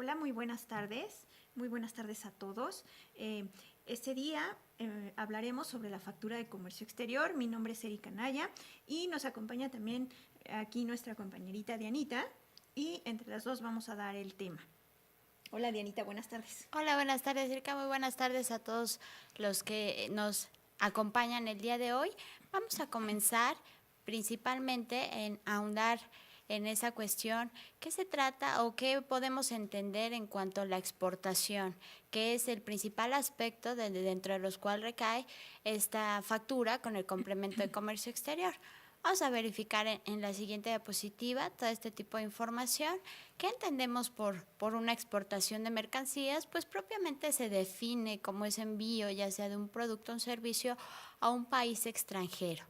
Hola, muy buenas tardes. Muy buenas tardes a todos. Este día hablaremos sobre la factura de comercio exterior. Mi nombre es Erika Naya y nos acompaña también aquí nuestra compañerita Dianita y entre las dos vamos a dar el tema. Hola Dianita, buenas tardes. Hola, buenas tardes, Erika. Muy buenas tardes a todos los que nos acompañan el día de hoy. Vamos a comenzar principalmente en ahondar en esa cuestión, qué se trata o qué podemos entender en cuanto a la exportación, que es el principal aspecto dentro de los cuales recae esta factura con el complemento de comercio exterior. Vamos a verificar en la siguiente diapositiva todo este tipo de información. ¿Qué entendemos por una exportación de mercancías? Pues propiamente se define como ese envío, ya sea de un producto o un servicio, a un país extranjero.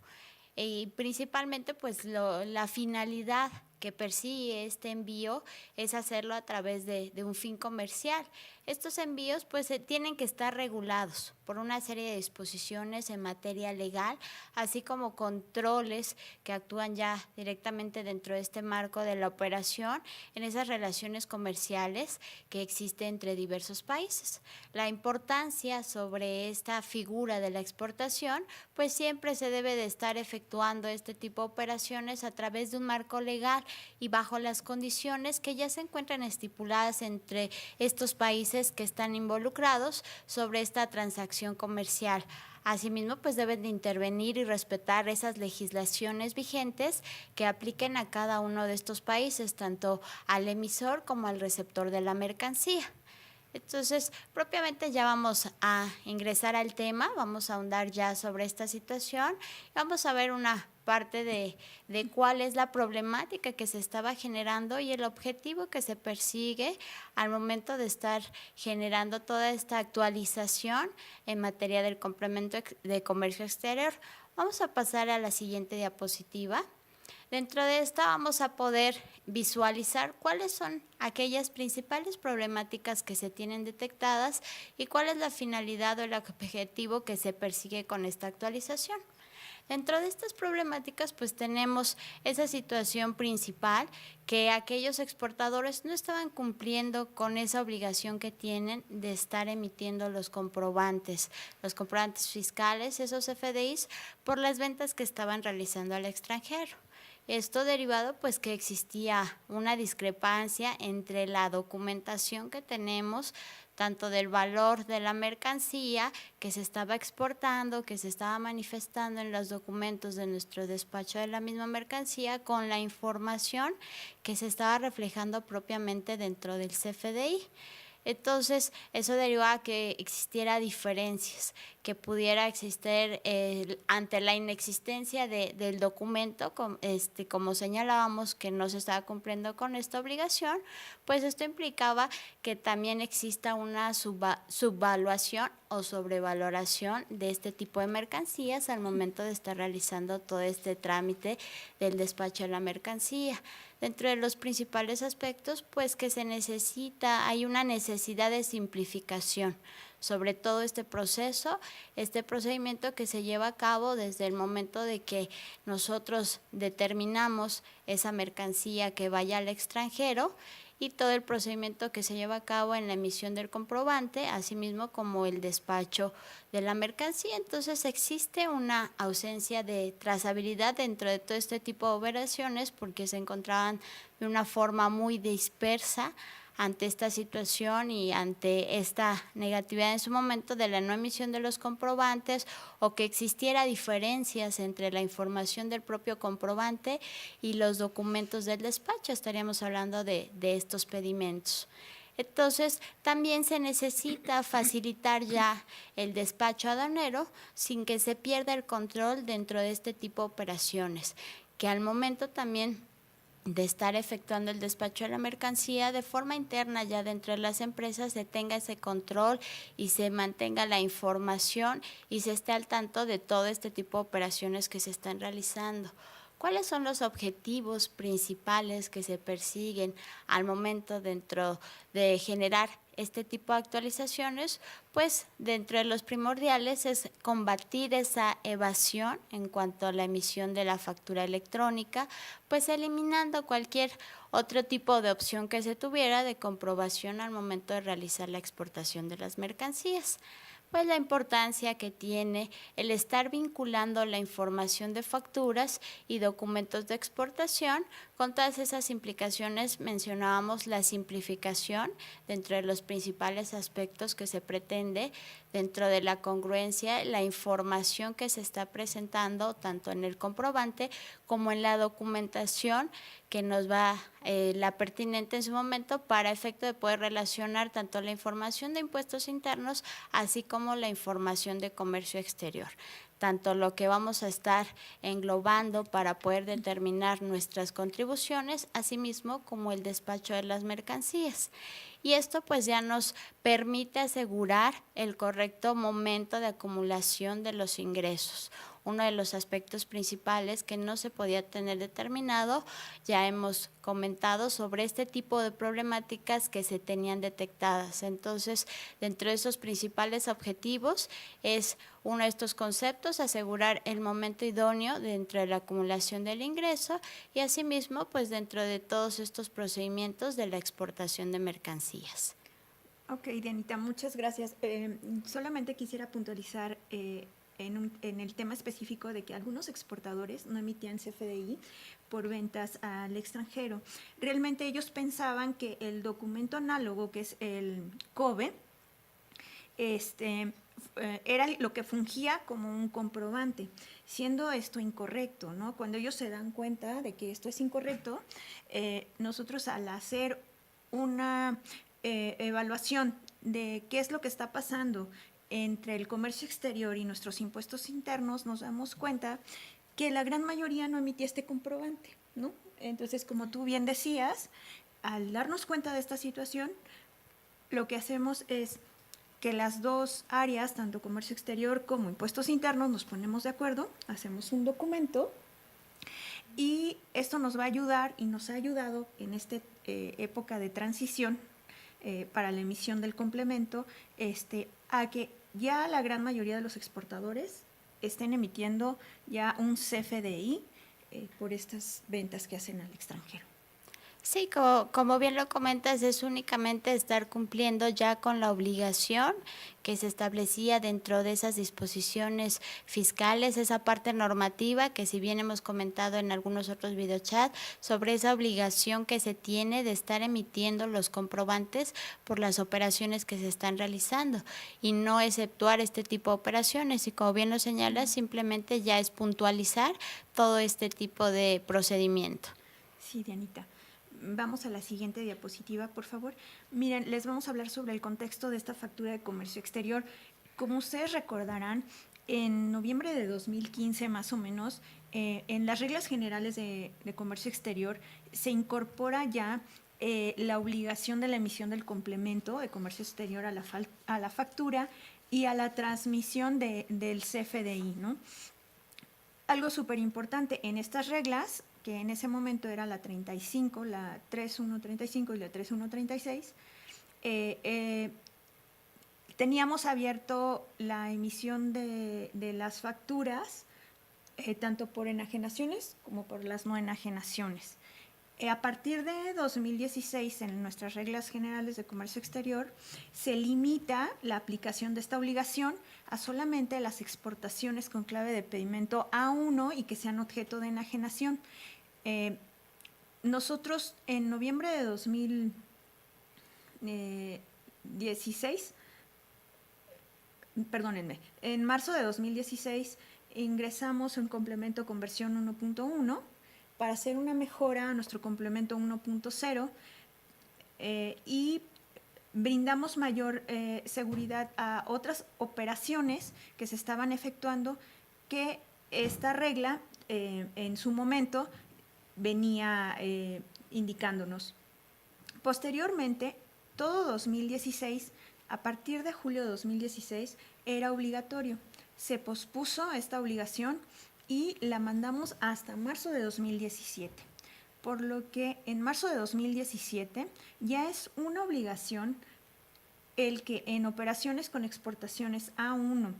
Y principalmente pues la finalidad que persigue este envío es hacerlo a través de un fin comercial. Estos envíos pues tienen que estar regulados por una serie de disposiciones en materia legal, así como controles que actúan ya directamente dentro de este marco de la operación en esas relaciones comerciales que existen entre diversos países. La importancia sobre esta figura de la exportación pues siempre se debe de estar efectuando este tipo de operaciones a través de un marco legal y bajo las condiciones que ya se encuentran estipuladas entre estos países que están involucrados sobre esta transacción comercial. Asimismo, pues deben de intervenir y respetar esas legislaciones vigentes que apliquen a cada uno de estos países, tanto al emisor como al receptor de la mercancía. Entonces, propiamente ya vamos a ingresar al tema, vamos a ahondar ya sobre esta situación, vamos a ver una parte de cuál es la problemática que se estaba generando y el objetivo que se persigue al momento de estar generando toda esta actualización en materia del complemento de comercio exterior. Vamos a pasar a la siguiente diapositiva. Dentro de esta vamos a poder visualizar cuáles son aquellas principales problemáticas que se tienen detectadas y cuál es la finalidad o el objetivo que se persigue con esta actualización. Dentro de estas problemáticas pues tenemos esa situación principal que aquellos exportadores no estaban cumpliendo con esa obligación que tienen de estar emitiendo los comprobantes fiscales, esos FDIs, por las ventas que estaban realizando al extranjero. Esto derivado pues que existía una discrepancia entre la documentación que tenemos, tanto del valor de la mercancía que se estaba exportando, que se estaba manifestando en los documentos de nuestro despacho de la misma mercancía, con la información que se estaba reflejando propiamente dentro del CFDI. Entonces, eso derivó a que existiera diferencias, que pudiera existir ante la inexistencia del documento, como señalábamos que no se estaba cumpliendo con esta obligación, pues esto implicaba que también exista una subvaluación o sobrevaloración de este tipo de mercancías al momento de estar realizando todo este trámite del despacho de la mercancía. Dentro de los principales aspectos, pues que se necesita, hay una necesidad de simplificación sobre todo este proceso, este procedimiento que se lleva a cabo desde el momento de que nosotros determinamos esa mercancía que vaya al extranjero y todo el procedimiento que se lleva a cabo en la emisión del comprobante, asimismo como el despacho de la mercancía. Entonces existe una ausencia de trazabilidad dentro de todo este tipo de operaciones porque se encontraban de una forma muy dispersa ante esta situación y ante esta negatividad en su momento de la no emisión de los comprobantes o que existiera diferencias entre la información del propio comprobante y los documentos del despacho. Estaríamos hablando de estos pedimentos. Entonces, también se necesita facilitar ya el despacho aduanero sin que se pierda el control dentro de este tipo de operaciones, que al momento también de estar efectuando el despacho de la mercancía de forma interna ya dentro de las empresas se tenga ese control y se mantenga la información y se esté al tanto de todo este tipo de operaciones que se están realizando. ¿Cuáles son los objetivos principales que se persiguen al momento dentro de generar este tipo de actualizaciones, pues dentro de los primordiales es combatir esa evasión en cuanto a la emisión de la factura electrónica, pues eliminando cualquier otro tipo de opción que se tuviera de comprobación al momento de realizar la exportación de las mercancías. Pues la importancia que tiene el estar vinculando la información de facturas y documentos de exportación. Con todas esas implicaciones mencionábamos la simplificación dentro de los principales aspectos que se pretende dentro de la congruencia, la información que se está presentando tanto en el comprobante como en la documentación que nos va la pertinente en su momento para efecto de poder relacionar tanto la información de impuestos internos así como la información de comercio exterior, tanto lo que vamos a estar englobando para poder determinar nuestras contribuciones, asimismo como el despacho de las mercancías. Y esto pues ya nos permite asegurar el correcto momento de acumulación de los ingresos. Uno de los aspectos principales que no se podía tener determinado, ya hemos comentado sobre este tipo de problemáticas que se tenían detectadas. Entonces, dentro de esos principales objetivos es uno de estos conceptos, asegurar el momento idóneo dentro de la acumulación del ingreso y asimismo, pues dentro de todos estos procedimientos de la exportación de mercancías. Ok, Dianita, muchas gracias. Solamente quisiera puntualizar en el tema específico de que algunos exportadores no emitían CFDI por ventas al extranjero. Realmente ellos pensaban que el documento análogo, que es el COBE, era lo que fungía como un comprobante, siendo esto incorrecto, ¿no? Cuando ellos se dan cuenta de que esto es incorrecto, nosotros al hacer una evaluación de qué es lo que está pasando entre el comercio exterior y nuestros impuestos internos, nos damos cuenta que la gran mayoría no emitía este comprobante, ¿no? Entonces, como tú bien decías, al darnos cuenta de esta situación, lo que hacemos es que las dos áreas, tanto comercio exterior como impuestos internos, nos ponemos de acuerdo, hacemos un documento y esto nos va a ayudar y nos ha ayudado en esta época de transición para la emisión del complemento a que ya la gran mayoría de los exportadores estén emitiendo ya un CFDI por estas ventas que hacen al extranjero. Sí, como bien lo comentas, es únicamente estar cumpliendo ya con la obligación que se establecía dentro de esas disposiciones fiscales, esa parte normativa que si bien hemos comentado en algunos otros videochats sobre esa obligación que se tiene de estar emitiendo los comprobantes por las operaciones que se están realizando y no exceptuar este tipo de operaciones y como bien lo señalas, simplemente ya es puntualizar todo este tipo de procedimiento. Sí, Dianita. Vamos a la siguiente diapositiva, por favor. Miren, les vamos a hablar sobre el contexto de esta factura de comercio exterior. Como ustedes recordarán, en noviembre de 2015 más o menos, en las reglas generales de comercio exterior se incorpora ya la obligación de la emisión del complemento de comercio exterior a la factura y a la transmisión del CFDI, ¿no? Algo súper importante en estas reglas, que en ese momento era la 35, la 3135 y la 3136, teníamos abierto la emisión de las facturas, tanto por enajenaciones como por las no enajenaciones. A partir de 2016, en nuestras reglas generales de comercio exterior, se limita la aplicación de esta obligación a solamente las exportaciones con clave de pedimento A1 y que sean objeto de enajenación. Nosotros en noviembre de 2016, perdónenme, en marzo de 2016 ingresamos un complemento con versión 1.1 para hacer una mejora a nuestro complemento 1.0 y brindamos mayor seguridad a otras operaciones que se estaban efectuando que esta regla en su momento venía indicándonos. Posteriormente, todo 2016, a partir de julio de 2016, era obligatorio. Se pospuso esta obligación y la mandamos hasta marzo de 2017. Por lo que en marzo de 2017 ya es una obligación el que en operaciones con exportaciones A1,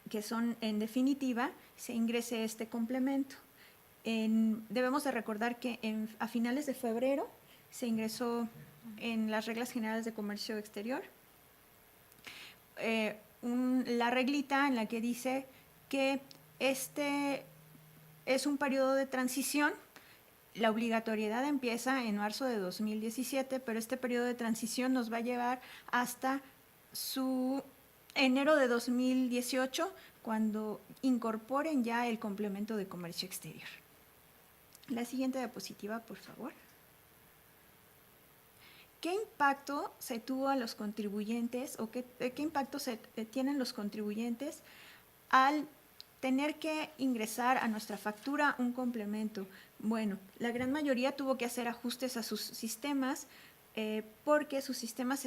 que son en definitiva, se ingrese este complemento. Debemos de recordar que a finales de febrero se ingresó en las reglas generales de comercio exterior la reglita en la que dice que este es un periodo de transición. La obligatoriedad empieza en marzo de 2017, pero este periodo de transición nos va a llevar hasta su enero de 2018, cuando incorporen ya el complemento de comercio exterior. La siguiente diapositiva, por favor. ¿Qué impacto se tuvo a los contribuyentes o qué impacto tienen los contribuyentes al tener que ingresar a nuestra factura un complemento? Bueno, la gran mayoría tuvo que hacer ajustes a sus sistemas porque sus sistemas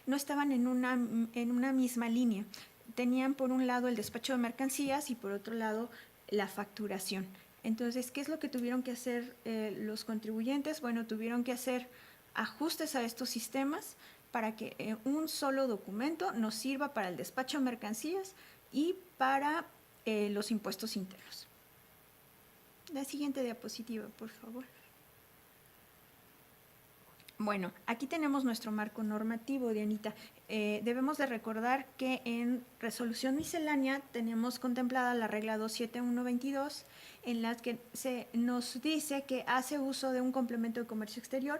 no estaban en una misma línea. Tenían por un lado el despacho de mercancías y por otro lado la facturación. Entonces, ¿qué es lo que tuvieron que hacer los contribuyentes? Bueno, tuvieron que hacer ajustes a estos sistemas para que un solo documento nos sirva para el despacho de mercancías y para los impuestos internos. La siguiente diapositiva, por favor. Bueno, aquí tenemos nuestro marco normativo, Dianita. Debemos de recordar que en resolución miscelánea tenemos contemplada la regla 27122, en la que se nos dice que hace uso de un complemento de comercio exterior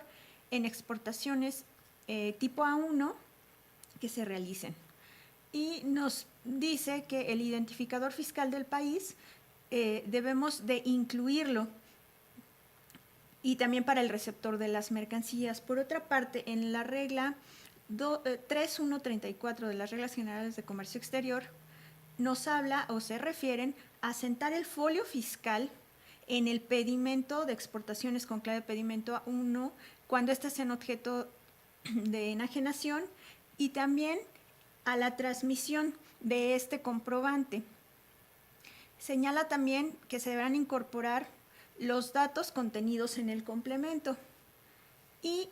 en exportaciones tipo A1 que se realicen. Y nos dice que el identificador fiscal del país debemos de incluirlo, y también para el receptor de las mercancías. Por otra parte, en la regla 3134 de las reglas generales de comercio exterior, nos habla o se refieren a asentar el folio fiscal en el pedimento de exportaciones con clave de pedimento A1 cuando éste sea en objeto de enajenación, y también a la transmisión de este comprobante. Señala también que se deberán incorporar los datos contenidos en el complemento. Y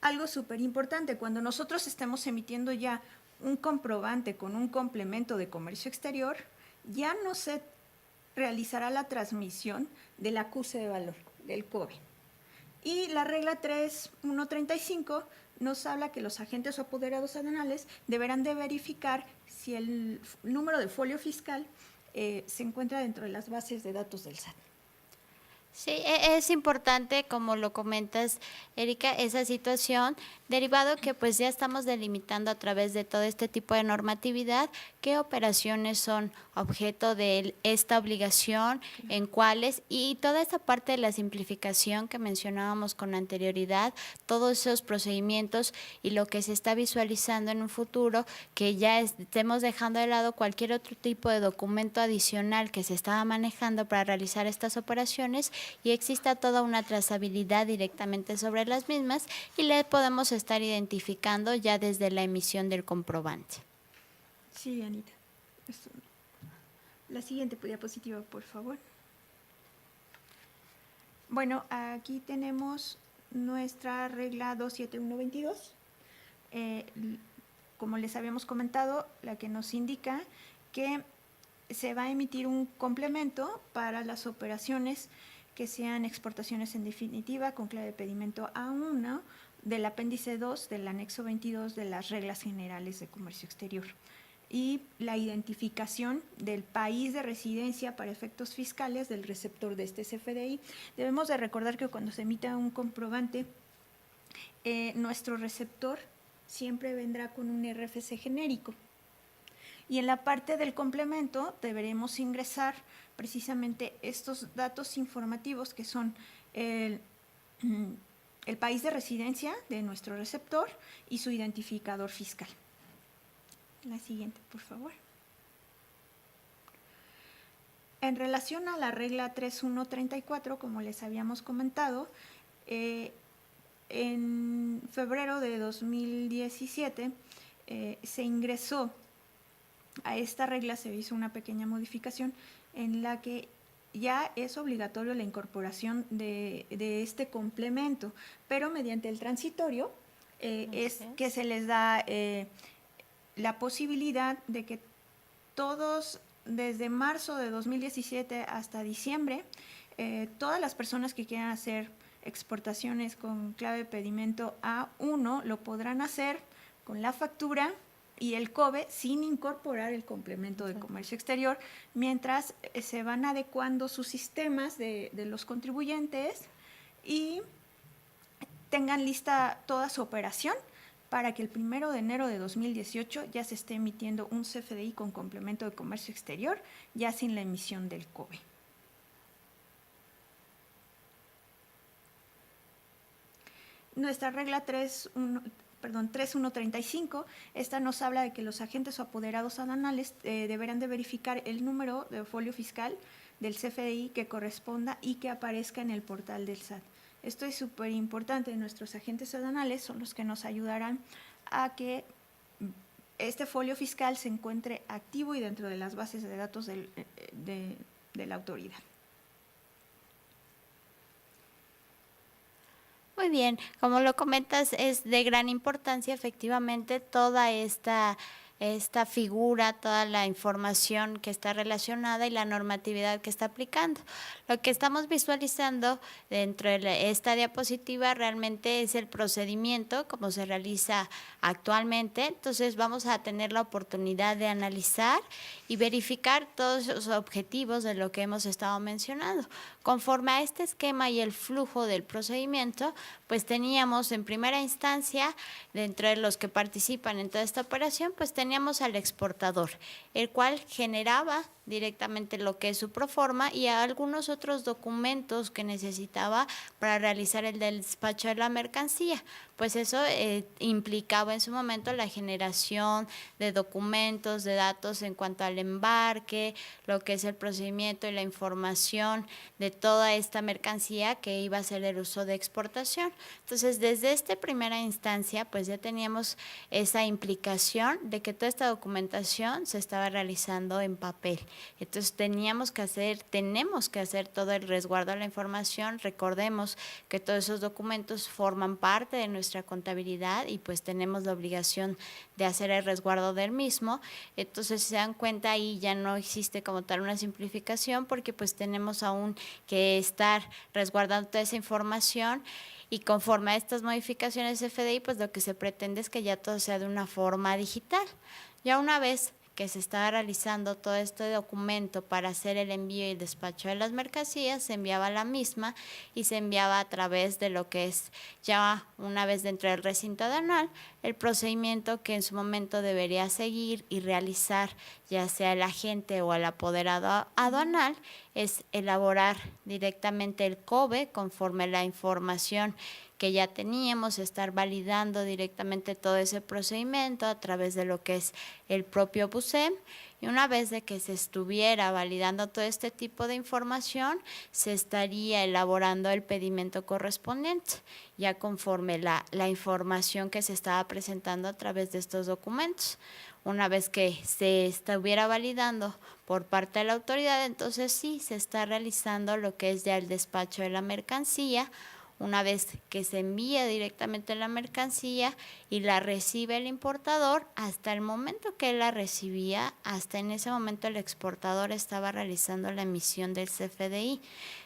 algo súper importante, cuando nosotros estemos emitiendo ya un comprobante con un complemento de comercio exterior, ya no se realizará la transmisión del acuse de valor, del COBE. Y la regla 3135 nos habla que los agentes o apoderados aduanales deberán de verificar si el número de folio fiscal se encuentra dentro de las bases de datos del SAT. Sí, es importante, como lo comentas, Erika, esa situación, derivado que pues ya estamos delimitando a través de todo este tipo de normatividad qué operaciones son objeto de esta obligación, en cuáles, y toda esta parte de la simplificación que mencionábamos con anterioridad, todos esos procedimientos y lo que se está visualizando en un futuro, que ya estemos dejando de lado cualquier otro tipo de documento adicional que se estaba manejando para realizar estas operaciones, y exista toda una trazabilidad directamente sobre las mismas y le podemos estar identificando ya desde la emisión del comprobante. Sí, Anita. La siguiente diapositiva, por favor. Bueno, aquí tenemos nuestra regla 27122. Como les habíamos comentado, la que nos indica que se va a emitir un complemento para las operaciones que sean exportaciones en definitiva con clave de pedimento A1 del apéndice 2 del anexo 22 de las reglas generales de comercio exterior, y la identificación del país de residencia para efectos fiscales del receptor de este CFDI. Debemos de recordar que cuando se emita un comprobante, nuestro receptor siempre vendrá con un RFC genérico. Y en la parte del complemento deberemos ingresar precisamente estos datos informativos que son el país de residencia de nuestro receptor y su identificador fiscal. La siguiente, por favor. En relación a la regla 3134, como les habíamos comentado, en febrero de 2017 se ingresó a esta regla, se hizo una pequeña modificación en la que ya es obligatorio la incorporación de este complemento, pero mediante el transitorio es que se les da la posibilidad de que todos, desde marzo de 2017 hasta diciembre, todas las personas que quieran hacer exportaciones con clave de pedimento A1 lo podrán hacer con la factura y el COBE sin incorporar el complemento de comercio exterior, mientras se van adecuando sus sistemas de los contribuyentes y tengan lista toda su operación para que el 1 de enero de 2018 ya se esté emitiendo un CFDI con complemento de comercio exterior, ya sin la emisión del COBE. Nuestra regla 3135, esta nos habla de que los agentes o apoderados aduanales deberán de verificar el número de folio fiscal del CFDI que corresponda y que aparezca en el portal del SAT. Esto es súper importante. Nuestros agentes aduanales son los que nos ayudarán a que este folio fiscal se encuentre activo y dentro de las bases de datos de la autoridad. Muy bien, como lo comentas, es de gran importancia efectivamente toda esta figura, toda la información que está relacionada y la normatividad que está aplicando. Lo que estamos visualizando dentro de esta diapositiva realmente es el procedimiento como se realiza actualmente. Entonces vamos a tener la oportunidad de analizar y verificar todos los objetivos de lo que hemos estado mencionando. Conforme a este esquema y el flujo del procedimiento, pues teníamos en primera instancia, dentro de los que participan en toda esta operación, pues teníamos al exportador, el cual generaba directamente lo que es su proforma y algunos otros documentos que necesitaba para realizar el despacho de la mercancía. Pues eso implicaba en su momento la generación de documentos, de datos en cuanto al embarque, lo que es el procedimiento y la información de toda esta mercancía que iba a ser el uso de exportación. Entonces, desde esta primera instancia, pues ya teníamos esa implicación de que toda esta documentación se estaba realizando en papel. Entonces, tenemos que hacer todo el resguardo de la información. Recordemos que todos esos documentos forman parte de nuestra contabilidad y pues tenemos la obligación de hacer el resguardo del mismo. Entonces, si se dan cuenta, ahí ya no existe como tal una simplificación porque pues tenemos aún que estar resguardando toda esa información. Y conforme a estas modificaciones de FDI, pues lo que se pretende es que ya todo sea de una forma digital. Ya una vez que se estaba realizando todo este documento para hacer el envío y el despacho de las mercancías, se enviaba la misma y se enviaba a través de lo que es ya una vez dentro del recinto aduanal, el procedimiento que en su momento debería seguir y realizar ya sea el agente o el apoderado aduanal, es elaborar directamente el COBE conforme la información que ya teníamos, estar validando directamente todo ese procedimiento a través de lo que es el propio BUSEM. Y una vez de que se estuviera validando todo este tipo de información, se estaría elaborando el pedimento correspondiente, ya conforme la información que se estaba presentando a través de estos documentos. Una vez que se estuviera validando por parte de la autoridad, entonces sí, se está realizando lo que es ya el despacho de la mercancía. Una vez que se envía directamente la mercancía y la recibe el importador, hasta el momento que él la recibía, hasta en ese momento el exportador estaba realizando la emisión del CFDI.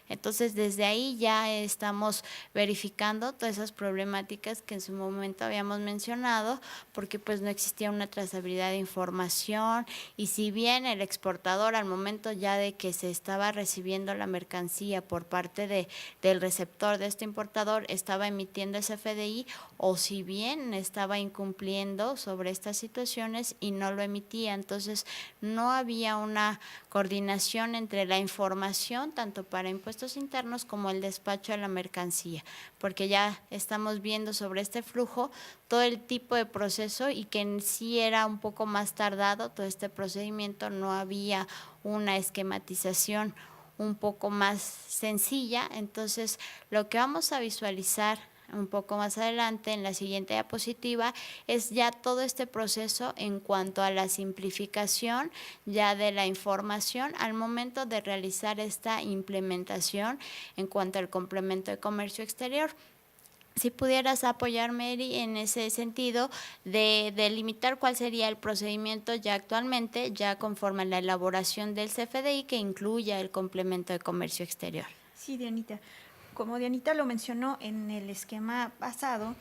Entonces, desde ahí ya estamos verificando todas esas problemáticas que en su momento habíamos mencionado, porque pues no existía una trazabilidad de información y si bien el exportador al momento ya de que se estaba recibiendo la mercancía por parte del receptor de este importador estaba emitiendo ese FDI o si bien estaba incumpliendo sobre estas situaciones y no lo emitía, entonces no había una coordinación entre la información tanto para impuestos internos como el despacho de la mercancía, porque ya estamos viendo sobre este flujo todo el tipo de proceso y que en sí era un poco más tardado todo este procedimiento, no había una esquematización un poco más sencilla. Entonces, lo que vamos a visualizar un poco más adelante en la siguiente diapositiva es ya todo este proceso en cuanto a la simplificación ya de la información al momento de realizar esta implementación en cuanto al complemento de comercio exterior. Si pudieras apoyarme, Eri, en ese sentido de delimitar cuál sería el procedimiento ya actualmente, ya conforme a la elaboración del CFDI, que incluya el complemento de comercio exterior. Sí, Dianita. Como Dianita lo mencionó en el esquema pasado,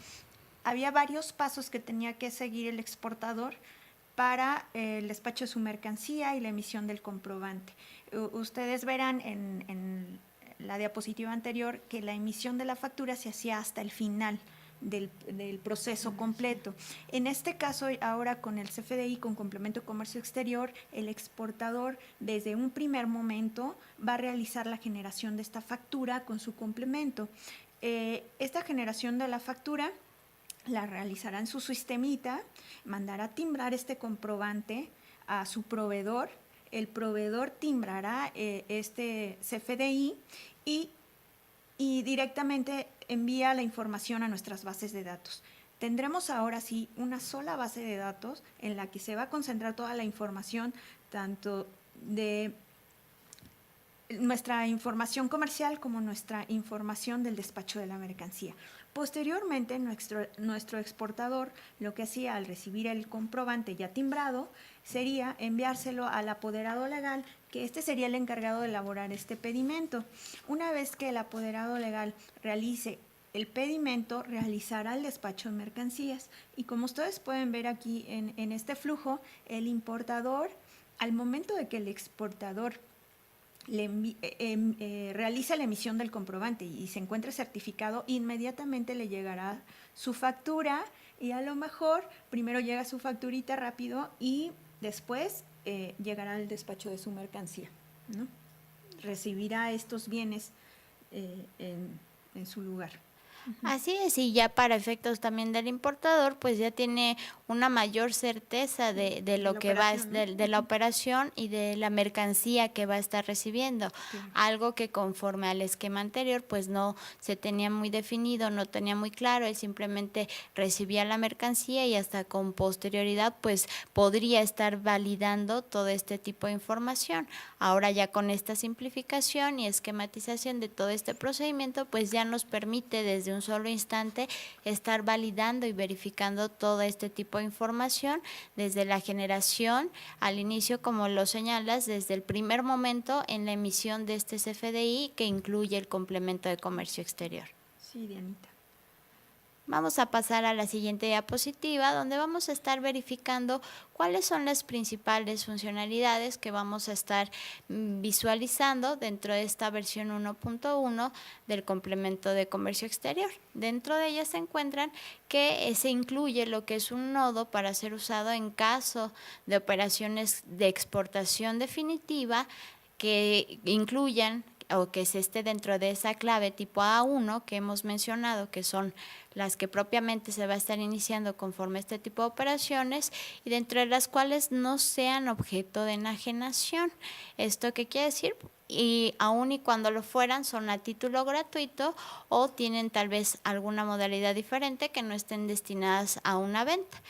había varios pasos que tenía que seguir el exportador para el despacho de su mercancía y la emisión del comprobante. Ustedes verán en la diapositiva anterior que la emisión de la factura se hacía hasta el final del proceso completo. En este caso, ahora con el CFDI, con complemento de comercio exterior, el exportador desde un primer momento va a realizar la generación de esta factura con su complemento. Esta generación de la factura la realizará en su sistemita, mandará timbrar este comprobante a su proveedor, el proveedor timbrará este CFDI y directamente envía la información a nuestras bases de datos. Tendremos ahora sí una sola base de datos en la que se va a concentrar toda la información, tanto de nuestra información comercial como nuestra información del despacho de la mercancía. Posteriormente, nuestro exportador lo que hacía al recibir el comprobante ya timbrado sería enviárselo al apoderado legal, que este sería el encargado de elaborar este pedimento. Una vez que el apoderado legal realice el pedimento, realizará el despacho de mercancías. Y como ustedes pueden ver aquí en este flujo, el importador, al momento de que el exportador realiza la emisión del comprobante y se encuentre certificado, inmediatamente le llegará su factura y a lo mejor primero llega su facturita rápido y después llegará al despacho de su mercancía, ¿no? Recibirá estos bienes en su lugar. Así es, y ya para efectos también del importador, pues ya tiene una mayor certeza de lo que va, ¿No? de la operación y de la mercancía que va a estar recibiendo. Claro. Algo que conforme al esquema anterior, pues no se tenía muy definido, no tenía muy claro, él simplemente recibía la mercancía y hasta con posterioridad, pues podría estar validando todo este tipo de información. Ahora ya con esta simplificación y esquematización de todo este procedimiento, pues ya nos permite desde un solo instante estar validando y verificando todo este tipo de información desde la generación al inicio, como lo señalas, desde el primer momento en la emisión de este CFDI que incluye el complemento de comercio exterior. Sí, Dianita. Vamos a pasar a la siguiente diapositiva, donde vamos a estar verificando cuáles son las principales funcionalidades que vamos a estar visualizando dentro de esta versión 1.1 del complemento de comercio exterior. Dentro de ellas se encuentran que se incluye lo que es un nodo para ser usado en caso de operaciones de exportación definitiva que incluyan o que se esté dentro de esa clave tipo A1 que hemos mencionado, que son las que propiamente se va a estar iniciando conforme a este tipo de operaciones y dentro de las cuales no sean objeto de enajenación. ¿Esto qué quiere decir? Y aun y cuando lo fueran, son a título gratuito o tienen tal vez alguna modalidad diferente que no estén destinadas a una venta.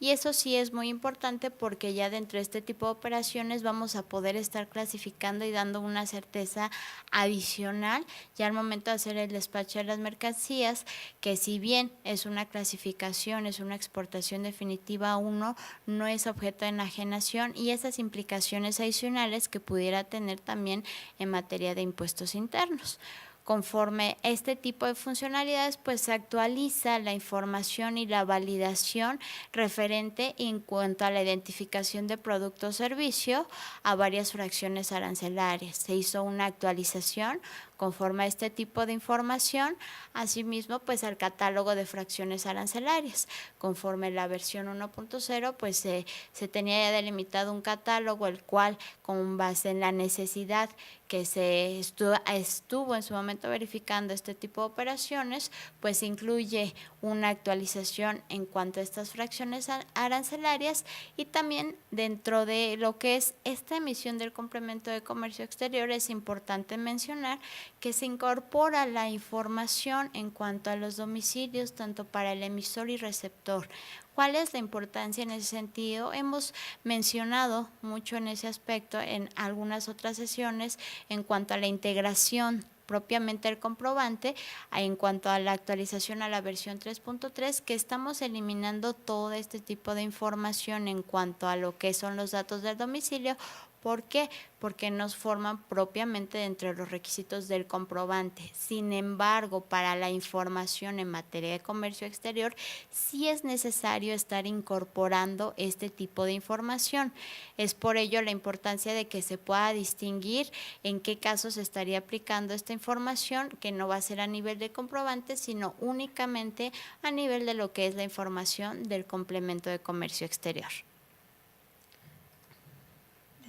Y eso sí es muy importante porque ya dentro de este tipo de operaciones vamos a poder estar clasificando y dando una certeza adicional ya al momento de hacer el despacho de las mercancías, que si bien es una clasificación, es una exportación definitiva 1, no es objeto de enajenación y esas implicaciones adicionales que pudiera tener también en materia de impuestos internos. Conforme este tipo de funcionalidades, pues se actualiza la información y la validación referente en cuanto a la identificación de producto o servicio a varias fracciones arancelarias. Se hizo una actualización conforme a este tipo de información, asimismo pues al catálogo de fracciones arancelarias. Conforme a la versión 1.0 pues se tenía ya delimitado un catálogo el cual con base en la necesidad que se estuvo en su momento verificando este tipo de operaciones, pues incluye una actualización en cuanto a estas fracciones arancelarias y también dentro de lo que es esta emisión del complemento de comercio exterior es importante mencionar que se incorpora la información en cuanto a los domicilios tanto para el emisor y receptor. ¿Cuál es la importancia en ese sentido? Hemos mencionado mucho en ese aspecto en algunas otras sesiones en cuanto a la integración propiamente el comprobante en cuanto a la actualización a la versión 3.3, que estamos eliminando todo este tipo de información en cuanto a lo que son los datos del domicilio. ¿Por qué? Porque nos forman propiamente dentro de los requisitos del comprobante. Sin embargo, para la información en materia de comercio exterior, sí es necesario estar incorporando este tipo de información. Es por ello la importancia de que se pueda distinguir en qué casos se estaría aplicando esta información, que no va a ser a nivel de comprobante, sino únicamente a nivel de lo que es la información del complemento de comercio exterior.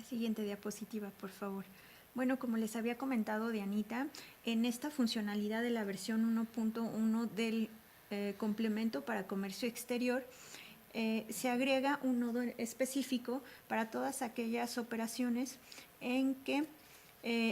Siguiente diapositiva, por favor. Bueno, como les había comentado Dianita, en esta funcionalidad de la versión 1.1 del complemento para comercio exterior, se agrega un nodo específico para todas aquellas operaciones en que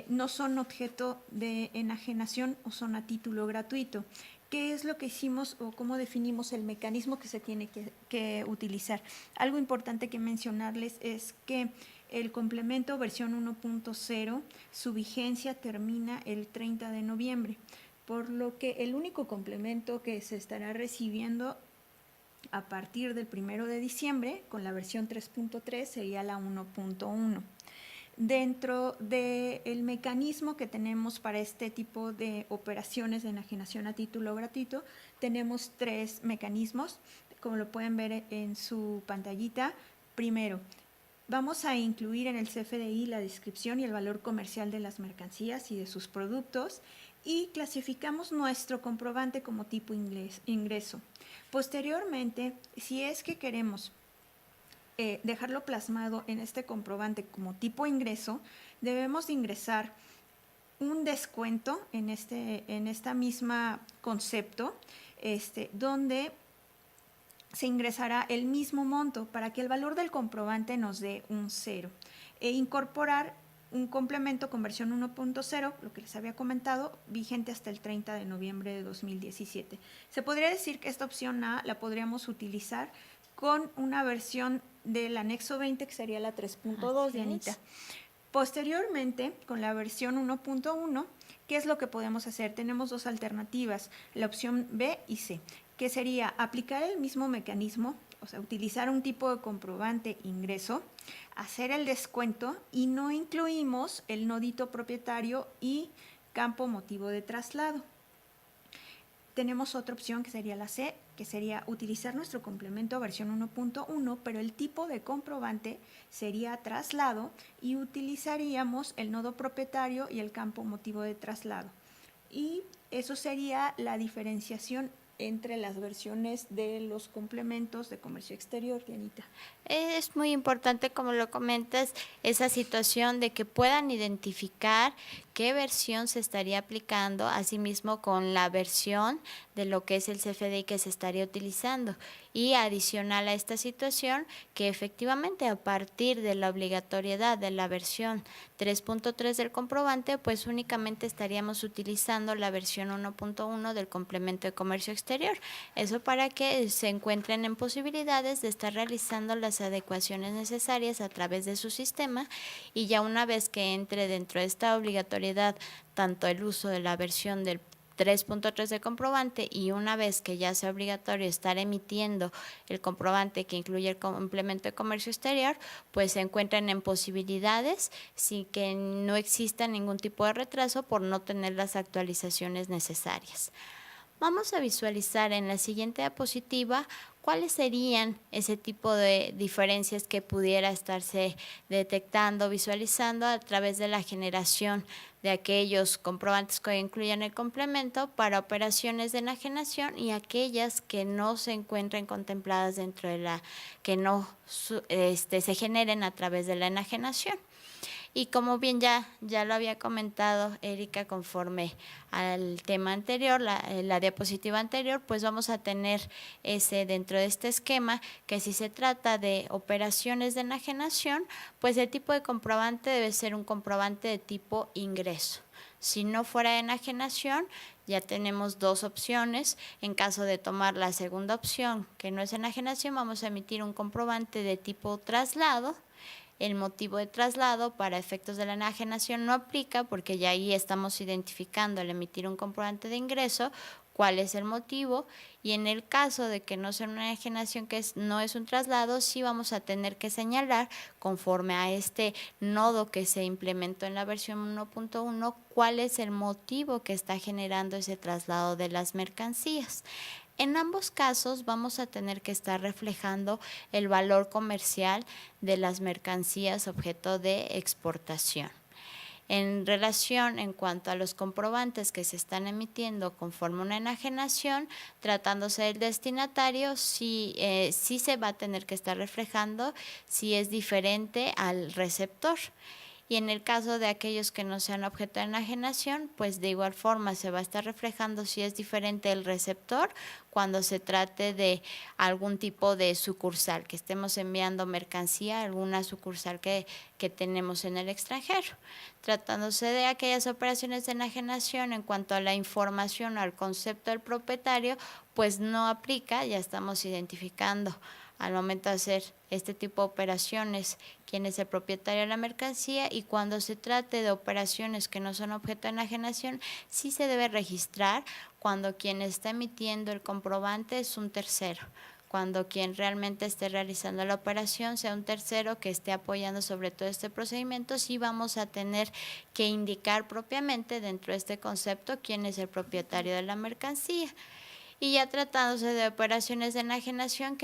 no son objeto de enajenación o son a título gratuito. ¿Qué es lo que hicimos o cómo definimos el mecanismo que se tiene que utilizar? Algo importante que mencionarles es que el complemento versión 1.0, su vigencia termina el 30 de noviembre, por lo que el único complemento que se estará recibiendo a partir del 1 de diciembre con la versión 3.3 sería la 1.1. Dentro del mecanismo que tenemos para este tipo de operaciones de enajenación a título gratuito, tenemos 3 mecanismos, como lo pueden ver en su pantallita. Primero, vamos a incluir en el CFDI la descripción y el valor comercial de las mercancías y de sus productos y clasificamos nuestro comprobante como tipo ingreso. Posteriormente, si es que queremos dejarlo plasmado en este comprobante como tipo ingreso, debemos de ingresar un descuento en esta misma concepto, donde se ingresará el mismo monto para que el valor del comprobante nos dé un 0 e incorporar un complemento con versión 1.0, lo que les había comentado, vigente hasta el 30 de noviembre de 2017. Se podría decir que esta opción A la podríamos utilizar con una versión del anexo 20, que sería la 3.2, Dianita. Posteriormente, con la versión 1.1, ¿qué es lo que podemos hacer? Tenemos 2 alternativas, la opción B y C, que sería aplicar el mismo mecanismo, o sea, utilizar un tipo de comprobante ingreso, hacer el descuento y no incluimos el nodito propietario y campo motivo de traslado. Tenemos otra opción que sería la C, que sería utilizar nuestro complemento versión 1.1, pero el tipo de comprobante sería traslado y utilizaríamos el nodo propietario y el campo motivo de traslado. Y eso sería la diferenciación entre las versiones de los complementos de comercio exterior, Dianita. Es muy importante, como lo comentas, esa situación de que puedan identificar qué versión se estaría aplicando, asimismo con la versión de lo que es el CFDI que se estaría utilizando. Y adicional a esta situación, que efectivamente a partir de la obligatoriedad de la versión 3.3 del comprobante, pues únicamente estaríamos utilizando la versión 1.1 del complemento de comercio exterior. Eso para que se encuentren en posibilidades de estar realizando las adecuaciones necesarias a través de su sistema, y ya una vez que entre dentro de esta obligatoriedad tanto el uso de la versión del 3.3 de comprobante y una vez que ya sea obligatorio estar emitiendo el comprobante que incluye el complemento de comercio exterior, pues se encuentran en posibilidades sin que no exista ningún tipo de retraso por no tener las actualizaciones necesarias. Vamos a visualizar en la siguiente diapositiva cuáles serían ese tipo de diferencias que pudiera estarse detectando, visualizando a través de la generación de aquellos comprobantes que incluyan el complemento para operaciones de enajenación y aquellas que no se encuentren contempladas dentro de que no se generen a través de la enajenación. Y como bien ya lo había comentado Erika, conforme al tema anterior, la diapositiva anterior, pues vamos a tener dentro de este esquema que si se trata de operaciones de enajenación, pues el tipo de comprobante debe ser un comprobante de tipo ingreso. Si no fuera de enajenación, ya tenemos 2 opciones. En caso de tomar la segunda opción, que no es enajenación, vamos a emitir un comprobante de tipo traslado. el motivo de traslado para efectos de la enajenación no aplica porque ya ahí estamos identificando al emitir un comprobante de ingreso cuál es el motivo, y en el caso de que no sea una enajenación, no es un traslado, sí vamos a tener que señalar, conforme a este nodo que se implementó en la versión 1.1, cuál es el motivo que está generando ese traslado de las mercancías. En ambos casos vamos a tener que estar reflejando el valor comercial de las mercancías objeto de exportación. En relación en cuanto a los comprobantes que se están emitiendo conforme a una enajenación, tratándose del destinatario, sí se va a tener que estar reflejando si es diferente al receptor. Y en el caso de aquellos que no sean objeto de enajenación, pues de igual forma se va a estar reflejando si es diferente el receptor cuando se trate de algún tipo de sucursal, que estemos enviando mercancía a alguna sucursal que tenemos en el extranjero. Tratándose de aquellas operaciones de enajenación en cuanto a la información o al concepto del propietario, pues no aplica, ya estamos identificando al momento de hacer este tipo de operaciones quién es el propietario de la mercancía, y cuando se trate de operaciones que no son objeto de enajenación, sí se debe registrar cuando quien está emitiendo el comprobante es un tercero, cuando quien realmente esté realizando la operación sea un tercero que esté apoyando sobre todo este procedimiento, sí vamos a tener que indicar propiamente dentro de este concepto quién es el propietario de la mercancía. Y ya tratándose de operaciones de enajenación,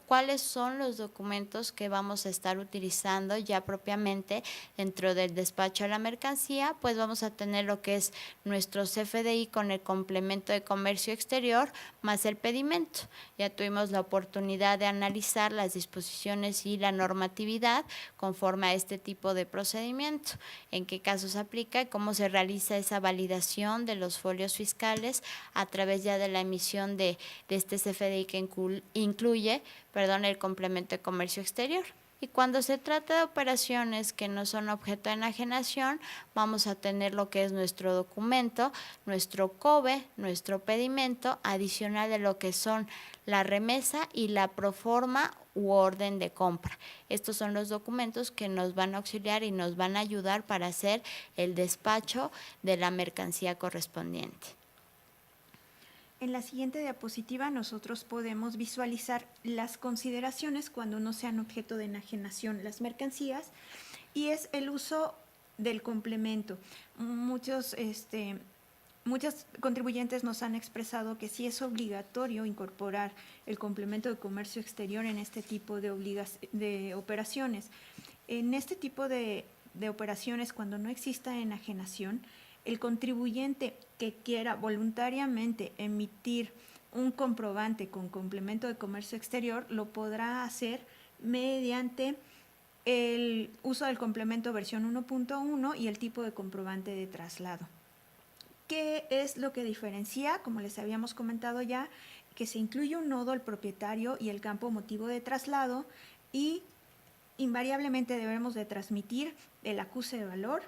¿cuáles son los documentos que vamos a estar utilizando ya propiamente dentro del despacho de la mercancía? Pues vamos a tener lo que es nuestro CFDI con el complemento de comercio exterior más el pedimento. Ya tuvimos la oportunidad de analizar las disposiciones y la normatividad conforme a este tipo de procedimiento, en qué casos aplica y cómo se realiza esa validación de los folios fiscales a través ya de la emisión de este CFDI que incluye el complemento de comercio exterior. Y cuando se trata de operaciones que no son objeto de enajenación, vamos a tener lo que es nuestro documento, nuestro COBE, nuestro pedimento, adicional de lo que son la remesa y la proforma u orden de compra. Estos son los documentos que nos van a auxiliar y nos van a ayudar para hacer el despacho de la mercancía correspondiente. En la siguiente diapositiva nosotros podemos visualizar las consideraciones cuando no sean objeto de enajenación las mercancías, y es el uso del complemento. Muchos contribuyentes nos han expresado que sí es obligatorio incorporar el complemento de comercio exterior en este tipo de operaciones. En este tipo de operaciones, cuando no exista enajenación, el contribuyente que quiera voluntariamente emitir un comprobante con complemento de comercio exterior lo podrá hacer mediante el uso del complemento versión 1.1 y el tipo de comprobante de traslado. ¿Qué es lo que diferencia? Como les habíamos comentado ya, que se incluye un nodo al propietario y el campo motivo de traslado, y invariablemente debemos de transmitir el acuse de valor,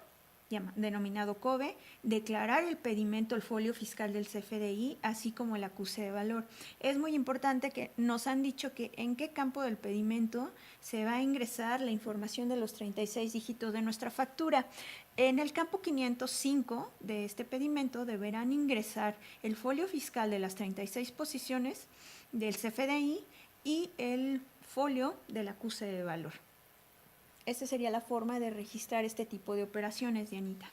denominado COBE, declarar el pedimento, el folio fiscal del CFDI, así como el acuse de valor. Es muy importante que nos han dicho que en qué campo del pedimento se va a ingresar la información de los 36 dígitos de nuestra factura. En el campo 505 de este pedimento deberán ingresar el folio fiscal de las 36 posiciones del CFDI y el folio del acuse de valor. Esa sería la forma de registrar este tipo de operaciones, Dianita.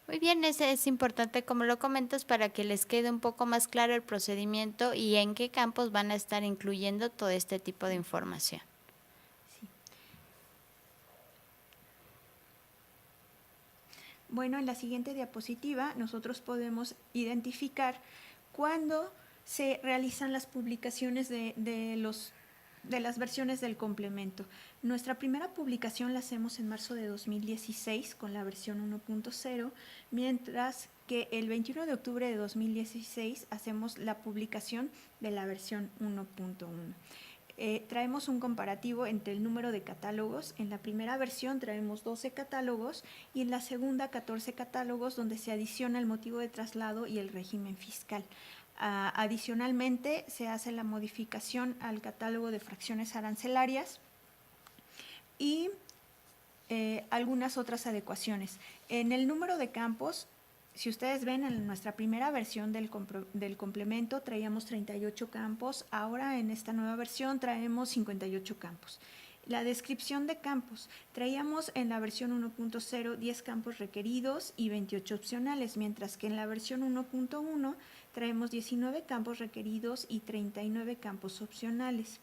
Muy bien, ese es importante, como lo comentas, para que les quede un poco más claro el procedimiento y en qué campos van a estar incluyendo todo este tipo de información. Sí. Bueno, en la siguiente diapositiva nosotros podemos identificar cuándo se realizan las publicaciones de las versiones del complemento. Nuestra primera publicación la hacemos en marzo de 2016 con la versión 1.0, mientras que el 21 de octubre de 2016 hacemos la publicación de la versión 1.1. Traemos un comparativo entre el número de catálogos. En la primera versión traemos 12 catálogos y en la segunda 14 catálogos, donde se adiciona el motivo de traslado y el régimen fiscal. Adicionalmente, se hace la modificación al catálogo de fracciones arancelarias y algunas otras adecuaciones. En el número de campos, si ustedes ven, en nuestra primera versión del complemento traíamos 38 campos, ahora en esta nueva versión traemos 58 campos. La descripción de campos, traíamos en la versión 1.0 10 campos requeridos y 28 opcionales, mientras que en la versión 1.1 traemos 19 campos requeridos y 39 campos opcionales.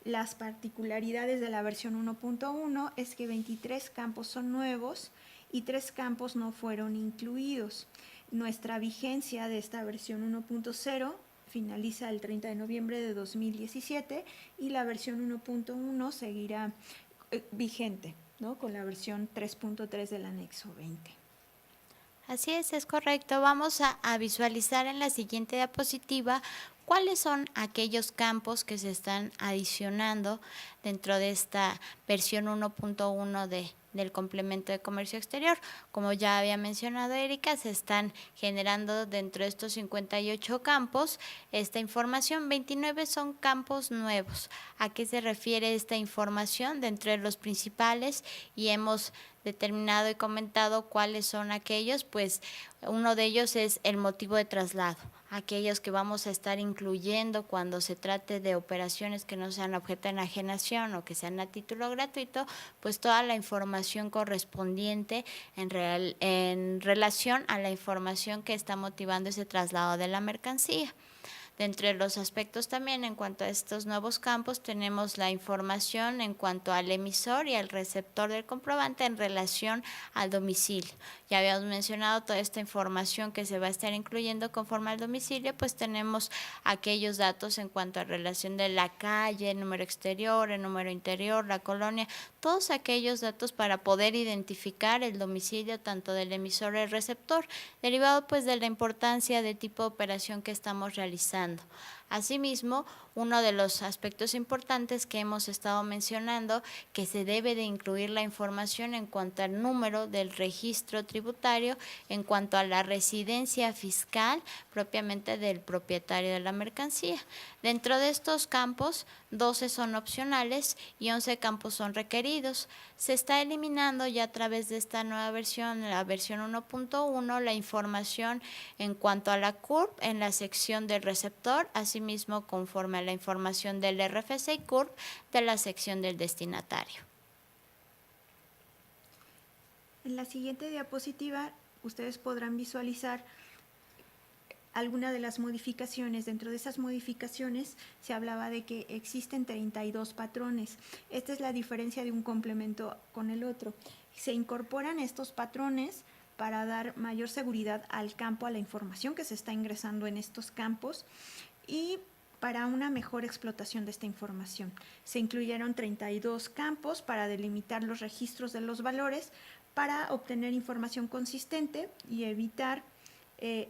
Las particularidades de la versión 1.1 es que 23 campos son nuevos y 3 campos no fueron incluidos. Nuestra vigencia de esta versión 1.0 finaliza el 30 de noviembre de 2017 y la versión 1.1 seguirá vigente, ¿no?, con la versión 3.3 del anexo 20. Así es correcto. Vamos a visualizar en la siguiente diapositiva cuáles son aquellos campos que se están adicionando dentro de esta versión 1.1 del complemento de comercio exterior. Como ya había mencionado Erika, se están generando dentro de estos 58 campos esta información. 29 son campos nuevos. ¿A qué se refiere esta información? Dentro de los principales, y hemos determinado y comentado cuáles son aquellos, pues uno de ellos es el motivo de traslado, aquellos que vamos a estar incluyendo cuando se trate de operaciones que no sean objeto de enajenación o que sean a título gratuito, pues toda la información correspondiente en relación a la información que está motivando ese traslado de la mercancía. Dentro de los aspectos también en cuanto a estos nuevos campos tenemos la información en cuanto al emisor y al receptor del comprobante en relación al domicilio. Ya habíamos mencionado toda esta información que se va a estar incluyendo conforme al domicilio, pues tenemos aquellos datos en cuanto a relación de la calle, el número exterior, el número interior, la colonia, todos aquellos datos para poder identificar el domicilio tanto del emisor y el receptor, derivado pues de la importancia del tipo de operación que estamos realizando. Asimismo, uno de los aspectos importantes que hemos estado mencionando, que se debe de incluir la información en cuanto al número del registro tributario, en cuanto a la residencia fiscal propiamente del propietario de la mercancía. Dentro de estos campos, 12 son opcionales y 11 campos son requeridos. Se está eliminando ya a través de esta nueva versión, la versión 1.1, la información en cuanto a la CURP en la sección del receptor, asimismo conforme a la información del RFC y CURP de la sección del destinatario. En la siguiente diapositiva ustedes podrán visualizar alguna de las modificaciones. Dentro de esas modificaciones se hablaba de que existen 32 patrones. Esta es la diferencia de un complemento con el otro. Se incorporan estos patrones para dar mayor seguridad al campo, a la información que se está ingresando en estos campos y para una mejor explotación de esta información. Se incluyeron 32 campos para delimitar los registros de los valores para obtener información consistente y evitar que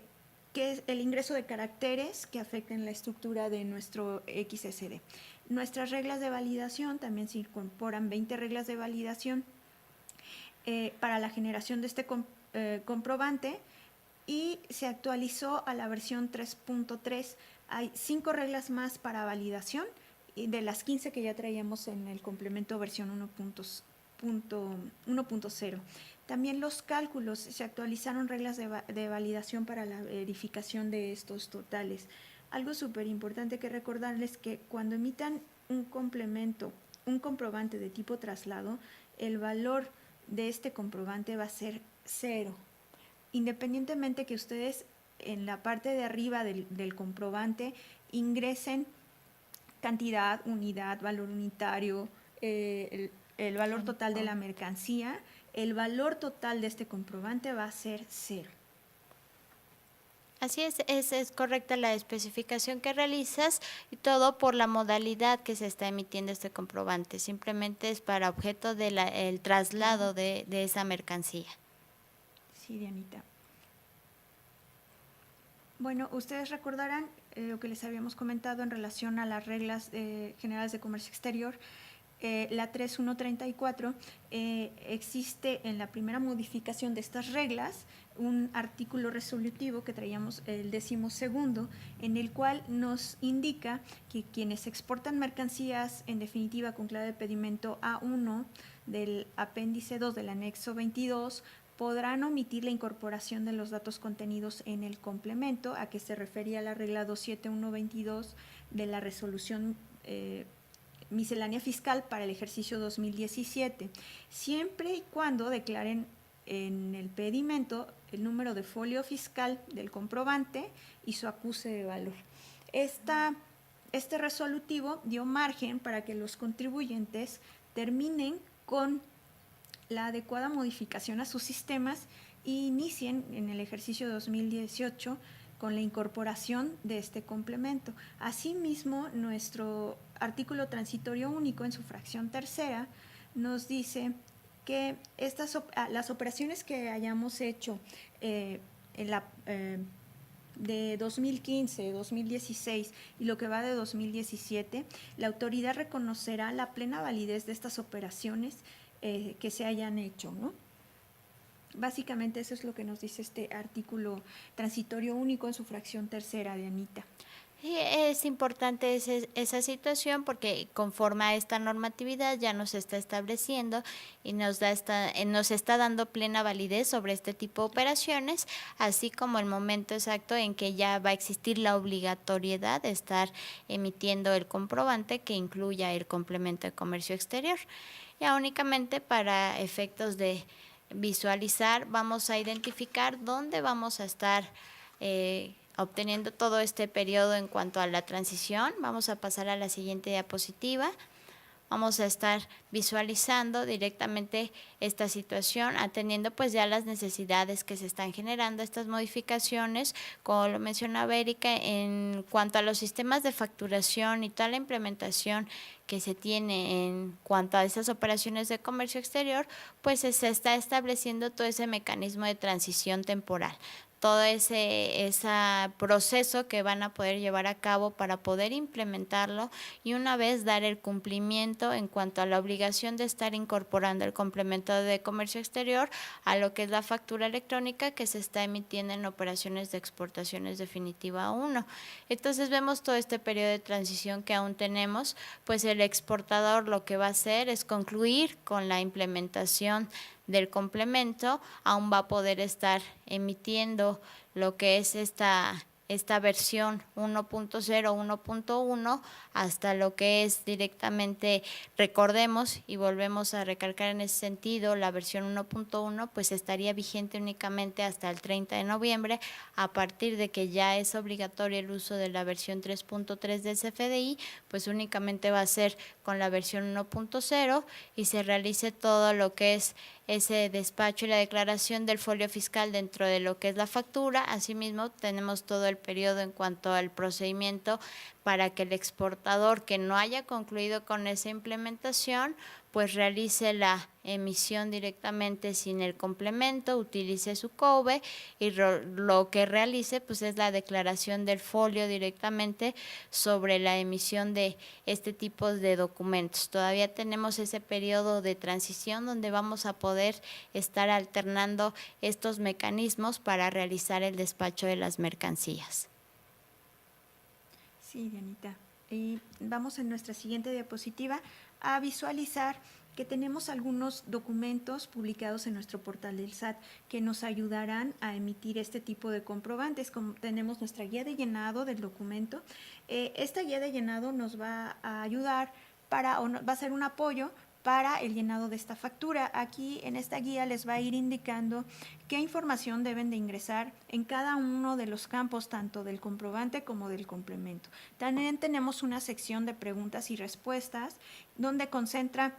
es el ingreso de caracteres que afecten la estructura de nuestro XSD. Nuestras reglas de validación, también se incorporan 20 reglas de validación para la generación de este comprobante y se actualizó a la versión 3.3. Hay 5 reglas más para validación de las 15 que ya traíamos en el complemento versión 1.0. También los cálculos, se actualizaron reglas de validación para la verificación de estos totales. Algo súper importante que recordarles que cuando emitan un complemento, un comprobante de tipo traslado, el valor de este comprobante va a ser 0. Independientemente que ustedes en la parte de arriba del comprobante ingresen cantidad, unidad, valor unitario, el valor total de la mercancía, el valor total de este comprobante va a ser 0. Así es correcta la especificación que realizas y todo por la modalidad que se está emitiendo este comprobante. Simplemente es para objeto del traslado de esa mercancía. Sí, Dianita. Bueno, ustedes recordarán lo que les habíamos comentado en relación a las reglas generales de comercio exterior. La 3134 existe en la primera modificación de estas reglas un artículo resolutivo que traíamos el 12º, en el cual nos indica que quienes exportan mercancías en definitiva con clave de pedimento A1 del apéndice 2 del anexo 22 podrán omitir la incorporación de los datos contenidos en el complemento, a que se refería la regla 27122 de la resolución miscelánea fiscal para el ejercicio 2017, siempre y cuando declaren en el pedimento el número de folio fiscal del comprobante y su acuse de valor. Este resolutivo dio margen para que los contribuyentes terminen con la adecuada modificación a sus sistemas e inicien en el ejercicio 2018 con la incorporación de este complemento. Asimismo, nuestro artículo transitorio único en su fracción tercera nos dice que las operaciones que hayamos hecho de 2015, 2016 y lo que va de 2017, la autoridad reconocerá la plena validez de estas operaciones que se hayan hecho, ¿no? Básicamente eso es lo que nos dice este artículo transitorio único en su fracción tercera, Dianita. Sí, es importante esa situación porque conforme a esta normatividad ya nos está estableciendo y nos está dando plena validez sobre este tipo de operaciones, así como el momento exacto en que ya va a existir la obligatoriedad de estar emitiendo el comprobante que incluya el complemento de comercio exterior. Ya únicamente para efectos de visualizar vamos a identificar dónde vamos a estar obteniendo todo este periodo en cuanto a la transición. Vamos a pasar a la siguiente diapositiva. Vamos a estar visualizando directamente esta situación, atendiendo pues ya las necesidades que se están generando, estas modificaciones, como lo mencionaba Erika, en cuanto a los sistemas de facturación y toda la implementación que se tiene en cuanto a esas operaciones de comercio exterior, pues se está estableciendo todo ese mecanismo de transición temporal, todo ese proceso que van a poder llevar a cabo para poder implementarlo y una vez dar el cumplimiento en cuanto a la obligación de estar incorporando el complemento de comercio exterior a lo que es la factura electrónica que se está emitiendo en operaciones de exportaciones definitiva 1. Entonces vemos todo este periodo de transición que aún tenemos, pues el exportador lo que va a hacer es concluir con la implementación del complemento, aún va a poder estar emitiendo lo que es esta versión 1.0, 1.1 hasta lo que es directamente, recordemos y volvemos a recalcar en ese sentido, la versión 1.1 pues estaría vigente únicamente hasta el 30 de noviembre, a partir de que ya es obligatorio el uso de la versión 3.3 del CFDI, pues únicamente va a ser con la versión 1.0 y se realice todo lo que es ese despacho y la declaración del folio fiscal dentro de lo que es la factura. Asimismo, tenemos todo el periodo en cuanto al procedimiento para que el exportador que no haya concluido con esa implementación, pues realice la emisión directamente sin el complemento, utilice su COBE y lo que realice pues es la declaración del folio directamente sobre la emisión de este tipo de documentos. Todavía tenemos ese periodo de transición donde vamos a poder estar alternando estos mecanismos para realizar el despacho de las mercancías. Sí, Dianita. Vamos en nuestra siguiente diapositiva a visualizar que tenemos algunos documentos publicados en nuestro portal del SAT que nos ayudarán a emitir este tipo de comprobantes. Como tenemos nuestra guía de llenado del documento, esta guía de llenado nos va a ayudar va a ser un apoyo para el llenado de esta factura. Aquí en esta guía les va a ir indicando qué información deben de ingresar en cada uno de los campos, tanto del comprobante como del complemento. También tenemos una sección de preguntas y respuestas donde concentra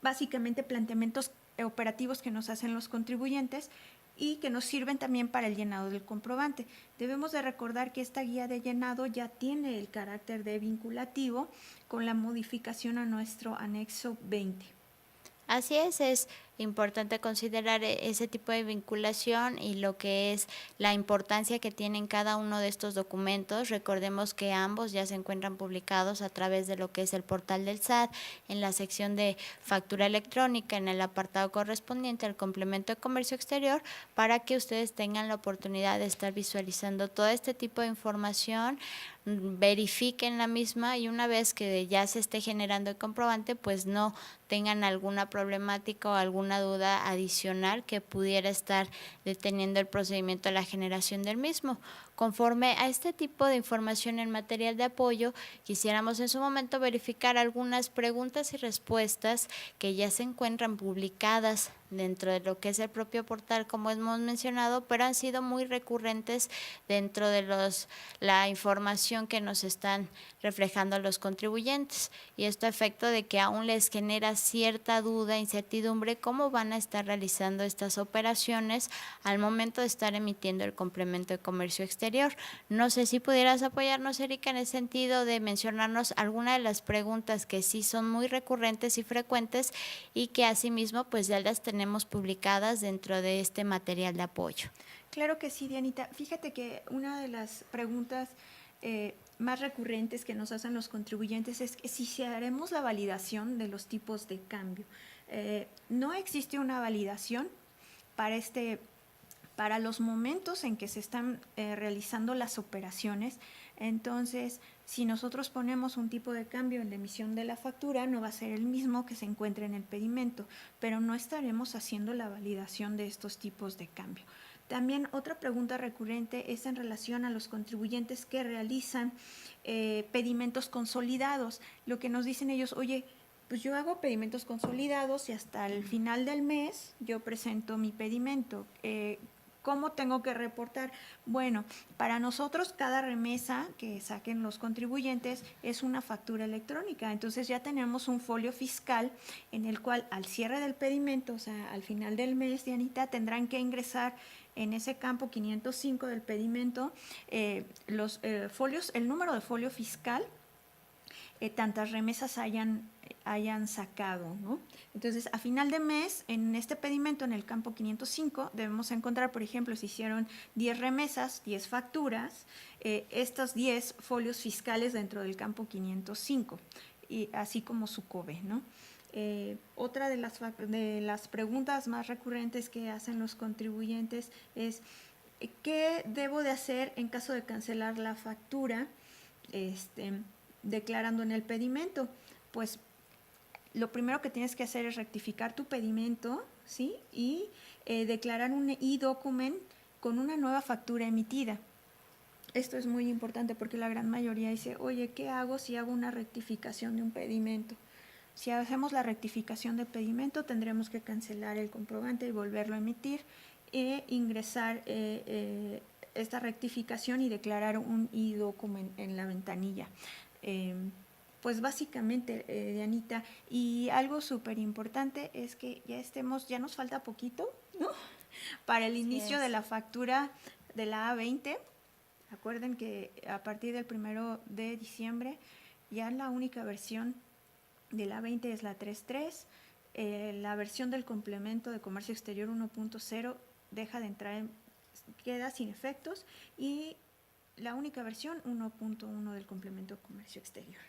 básicamente planteamientos operativos que nos hacen los contribuyentes y que nos sirven también para el llenado del comprobante. Debemos de recordar que esta guía de llenado ya tiene el carácter de vinculativo con la modificación a nuestro anexo 20. Así es importante considerar ese tipo de vinculación y lo que es la importancia que tienen cada uno de estos documentos. Recordemos que ambos ya se encuentran publicados a través de lo que es el portal del SAT, en la sección de factura electrónica, en el apartado correspondiente al complemento de comercio exterior, para que ustedes tengan la oportunidad de estar visualizando todo este tipo de información, verifiquen la misma y una vez que ya se esté generando el comprobante, pues no tengan alguna problemática o alguna duda adicional que pudiera estar deteniendo el procedimiento de la generación del mismo. Conforme a este tipo de información en material de apoyo, quisiéramos en su momento verificar algunas preguntas y respuestas que ya se encuentran publicadas dentro de lo que es el propio portal, como hemos mencionado, pero han sido muy recurrentes dentro de la información que nos están reflejando los contribuyentes, y esto a efecto de que aún les genera cierta duda, incertidumbre, cómo van a estar realizando estas operaciones al momento de estar emitiendo el complemento de comercio exterior. No sé si pudieras apoyarnos, Erika, en el sentido de mencionarnos alguna de las preguntas que sí son muy recurrentes y frecuentes y que asimismo pues ya las tenemos publicadas dentro de este material de apoyo. Claro que sí, Dianita. Fíjate que una de las preguntas más recurrentes que nos hacen los contribuyentes es que si haremos la validación de los tipos de cambio. No existe una validación para los momentos en que se están realizando las operaciones. Entonces, si nosotros ponemos un tipo de cambio en la emisión de la factura, no va a ser el mismo que se encuentre en el pedimento, pero no estaremos haciendo la validación de estos tipos de cambio. También otra pregunta recurrente es en relación a los contribuyentes que realizan pedimentos consolidados. Lo que nos dicen ellos, oye, pues yo hago pedimentos consolidados y hasta el final del mes yo presento mi pedimento. ¿Cómo tengo que reportar? Bueno, para nosotros cada remesa que saquen los contribuyentes es una factura electrónica. Entonces ya tenemos un folio fiscal en el cual al cierre del pedimento, o sea, al final del mes, Dianita, tendrán que ingresar en ese campo 505 del pedimento los folios, el número de folio fiscal, tantas remesas hayan sacado, ¿no? Entonces, a final de mes, en este pedimento, en el campo 505, debemos encontrar, por ejemplo, si hicieron 10 remesas, 10 facturas, estos 10 folios fiscales dentro del campo 505, y así como su COBE, ¿no? Otra de las preguntas más recurrentes que hacen los contribuyentes es ¿qué debo de hacer en caso de cancelar la factura declarando en el pedimento? Pues lo primero que tienes que hacer es rectificar tu pedimento, ¿sí? Y declarar un e-document con una nueva factura emitida. Esto es muy importante porque la gran mayoría dice, oye, ¿qué hago si hago una rectificación de un pedimento? Si hacemos la rectificación de pedimento, tendremos que cancelar el comprobante y volverlo a emitir e ingresar esta rectificación y declarar un e-document en la ventanilla. Pues básicamente, Dianita, y algo súper importante es que ya nos falta poquito, ¿no? Para el inicio de la factura de la A20. Acuerden que a partir del 1 de diciembre ya la única versión de la 20 es la 3.3, la versión del complemento de comercio exterior 1.0 deja de entrar, queda sin efectos, y la única versión 1.1 del complemento de comercio exterior.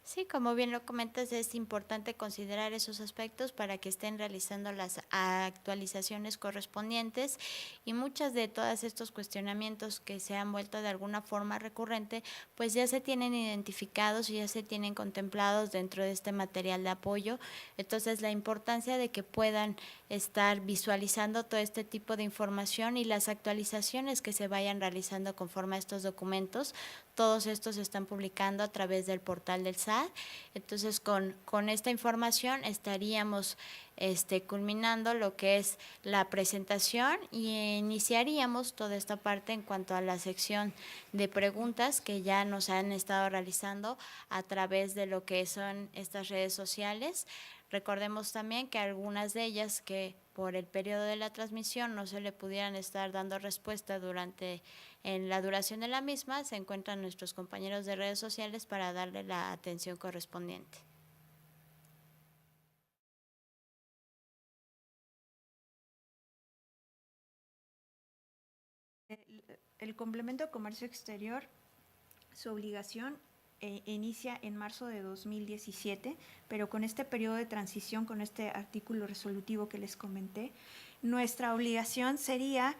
Sí, como bien lo comentas, es importante considerar esos aspectos para que estén realizando las actualizaciones correspondientes, y muchas de todos estos cuestionamientos que se han vuelto de alguna forma recurrente, pues ya se tienen identificados y ya se tienen contemplados dentro de este material de apoyo. Entonces, la importancia de que puedan estar visualizando todo este tipo de información y las actualizaciones que se vayan realizando conforme a estos documentos, todos estos se están publicando a través del portal del SAT. Entonces, con esta información estaríamos culminando lo que es la presentación y iniciaríamos toda esta parte en cuanto a la sección de preguntas que ya nos han estado realizando a través de lo que son estas redes sociales. Recordemos también que algunas de ellas que por el periodo de la transmisión no se le pudieran estar dando respuesta en la duración de la misma, se encuentran nuestros compañeros de redes sociales para darle la atención correspondiente. el complemento de comercio exterior, su obligación inicia en marzo de 2017, pero con este periodo de transición, con este artículo resolutivo que les comenté, nuestra obligación sería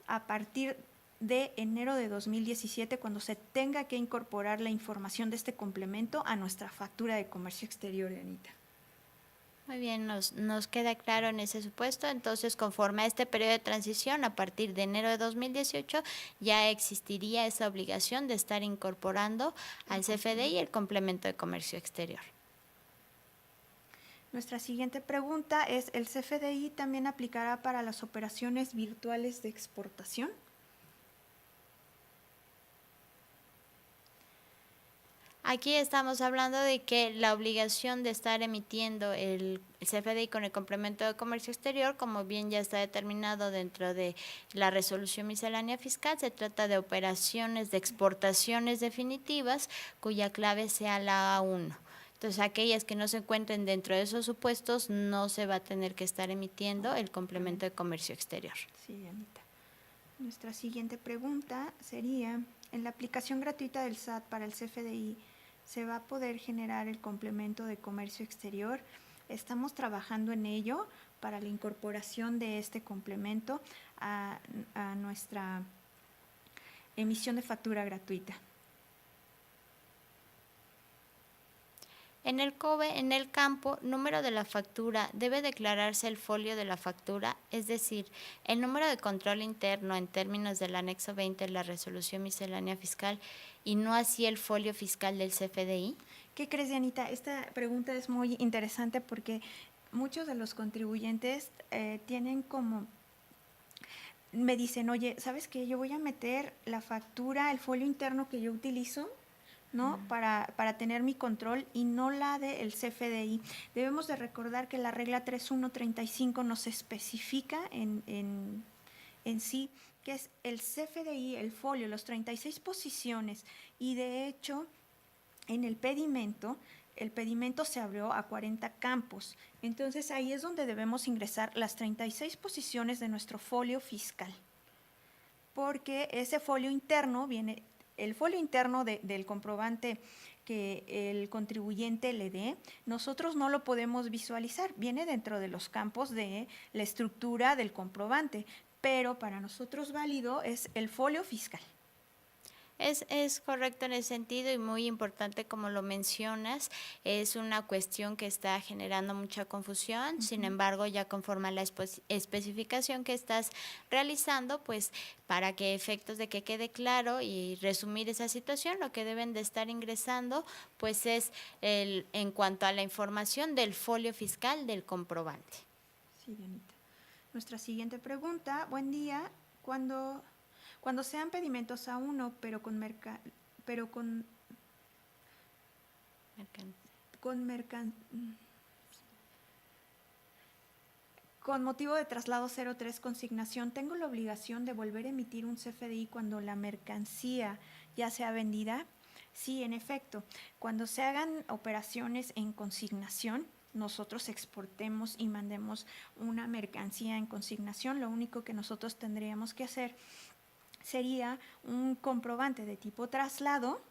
a partir de enero de 2017, cuando se tenga que incorporar la información de este complemento a nuestra factura de comercio exterior, Anita. Muy bien, nos queda claro en ese supuesto. Entonces, conforme a este periodo de transición, a partir de enero de 2018, ya existiría esa obligación de estar incorporando al CFDI el complemento de comercio exterior. Nuestra siguiente pregunta es, ¿el CFDI también aplicará para las operaciones virtuales de exportación? Aquí estamos hablando de que la obligación de estar emitiendo el CFDI con el complemento de comercio exterior, como bien ya está determinado dentro de la resolución miscelánea fiscal, se trata de operaciones de exportaciones definitivas cuya clave sea la A1. Entonces, aquellas que no se encuentren dentro de esos supuestos, no se va a tener que estar emitiendo el complemento de comercio exterior. Sí, Anita. Nuestra siguiente pregunta sería, en la aplicación gratuita del SAT para el CFDI, ¿se va a poder generar el complemento de comercio exterior? Estamos trabajando en ello para la incorporación de este complemento a nuestra emisión de factura gratuita. En el COBE, en el campo número de la factura, debe declararse el folio de la factura, es decir, el número de control interno en términos del anexo 20 de la resolución miscelánea fiscal y no así el folio fiscal del CFDI. ¿Qué crees, Dianita? Esta pregunta es muy interesante porque muchos de los contribuyentes tienen como... Me dicen, oye, ¿sabes qué? Yo voy a meter la factura, el folio interno que yo utilizo, ¿no? Para tener mi control y no la del CFDI. Debemos de recordar que la regla 3135 nos especifica en sí que es el CFDI, el folio, los 36 posiciones, y de hecho en el pedimento se abrió a 40 campos. Entonces ahí es donde debemos ingresar las 36 posiciones de nuestro folio fiscal, porque ese folio interno viene, el folio interno del comprobante que el contribuyente le dé, nosotros no lo podemos visualizar, viene dentro de los campos de la estructura del comprobante, pero para nosotros válido es el folio fiscal. Es correcto en ese sentido y muy importante como lo mencionas, es una cuestión que está generando mucha confusión, sin embargo ya conforme a la especificación que estás realizando, pues para que efectos de que quede claro y resumir esa situación, lo que deben de estar ingresando pues es en cuanto a la información del folio fiscal del comprobante. Sí, Dianita. Nuestra siguiente pregunta, buen día, cuando sean pedimentos A1, pero con motivo de traslado 03 consignación, ¿tengo la obligación de volver a emitir un CFDI cuando la mercancía ya sea vendida? Sí, en efecto, cuando se hagan operaciones en consignación, nosotros exportemos y mandemos una mercancía en consignación, lo único que nosotros tendríamos que hacer sería un comprobante de tipo traslado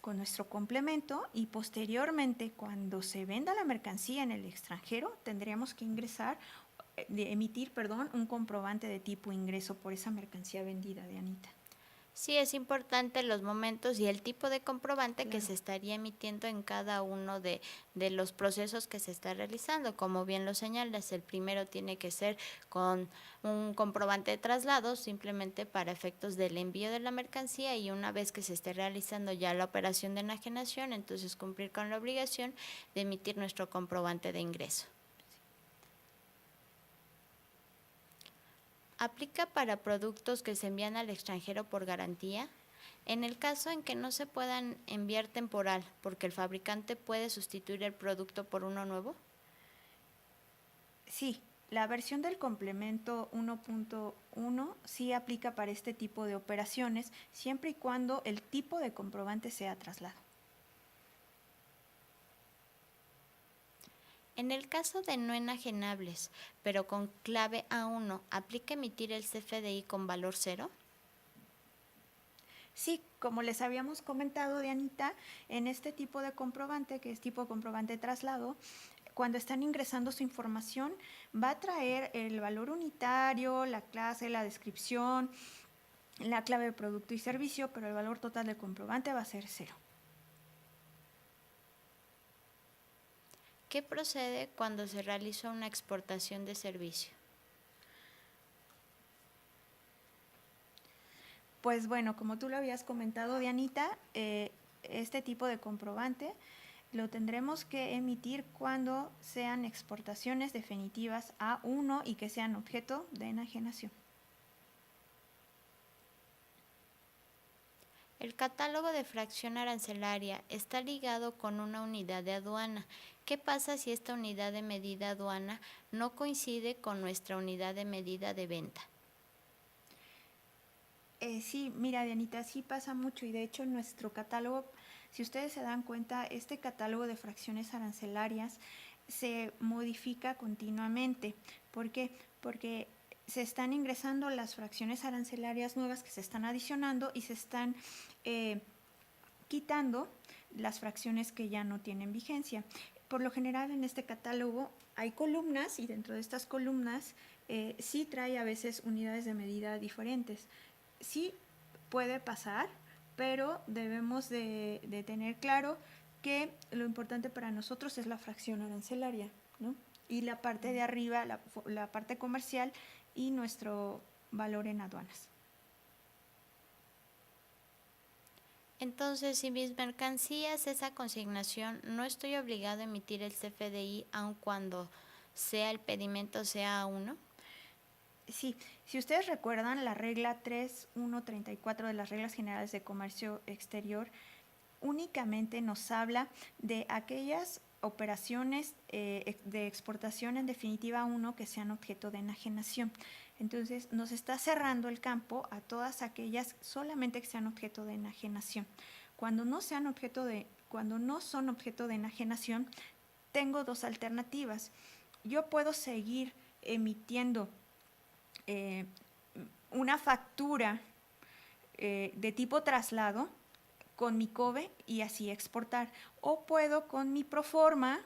con nuestro complemento y posteriormente cuando se venda la mercancía en el extranjero tendríamos que emitir un comprobante de tipo ingreso por esa mercancía vendida, de Anita. Sí, es importante los momentos y el tipo de comprobante Claro. que se estaría emitiendo en cada uno de los procesos que se está realizando. Como bien lo señalas, el primero tiene que ser con un comprobante de traslado, simplemente para efectos del envío de la mercancía, y una vez que se esté realizando ya la operación de enajenación, entonces cumplir con la obligación de emitir nuestro comprobante de ingreso. ¿Aplica para productos que se envían al extranjero por garantía? En el caso en que no se puedan enviar temporal, porque el fabricante puede sustituir el producto por uno nuevo. Sí, la versión del complemento 1.1 sí aplica para este tipo de operaciones, siempre y cuando el tipo de comprobante sea traslado. En el caso de no enajenables, pero con clave A1, ¿aplica emitir el CFDI con valor cero? Sí, como les habíamos comentado, Dianita, en este tipo de comprobante, que es tipo comprobante de traslado, cuando están ingresando su información, va a traer el valor unitario, la clase, la descripción, la clave de producto y servicio, pero el valor total del comprobante va a ser 0. ¿Qué procede cuando se realiza una exportación de servicio? Pues bueno, como tú lo habías comentado, Dianita, este tipo de comprobante lo tendremos que emitir cuando sean exportaciones definitivas A1 y que sean objeto de enajenación. El catálogo de fracción arancelaria está ligado con una unidad de aduana. ¿Qué pasa si esta unidad de medida aduana no coincide con nuestra unidad de medida de venta? Sí, mira, Dianita, sí pasa mucho y de hecho en nuestro catálogo, si ustedes se dan cuenta, este catálogo de fracciones arancelarias se modifica continuamente. ¿Por qué? Porque se están ingresando las fracciones arancelarias nuevas que se están adicionando y se están quitando las fracciones que ya no tienen vigencia. Por lo general en este catálogo hay columnas y dentro de estas columnas sí trae a veces unidades de medida diferentes. Sí puede pasar, pero debemos de tener claro que lo importante para nosotros es la fracción arancelaria, ¿no? Y la parte de arriba, la parte comercial y nuestro valor en aduanas. Entonces, si mis mercancías esa consignación, no estoy obligado a emitir el CFDI aun cuando sea el pedimento sea A1. Sí, si ustedes recuerdan la regla 3.1.34 de las reglas generales de comercio exterior, únicamente nos habla de aquellas operaciones de exportación en definitiva 1 que sean objeto de enajenación. Entonces nos está cerrando el campo a todas aquellas solamente que sean objeto de enajenación. Cuando no son objeto de enajenación, tengo dos alternativas. Yo puedo seguir emitiendo una factura de tipo traslado con mi COBE y así exportar. O puedo con mi proforma,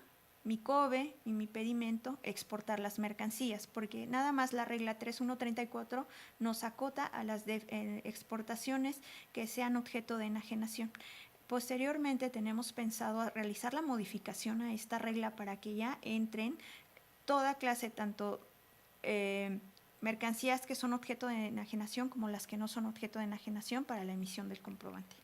mi COBE y mi pedimento exportar las mercancías, porque nada más la regla 3.1.34 nos acota a las exportaciones que sean objeto de enajenación. Posteriormente tenemos pensado realizar la modificación a esta regla para que ya entren toda clase, tanto mercancías que son objeto de enajenación como las que no son objeto de enajenación para la emisión del comprobante.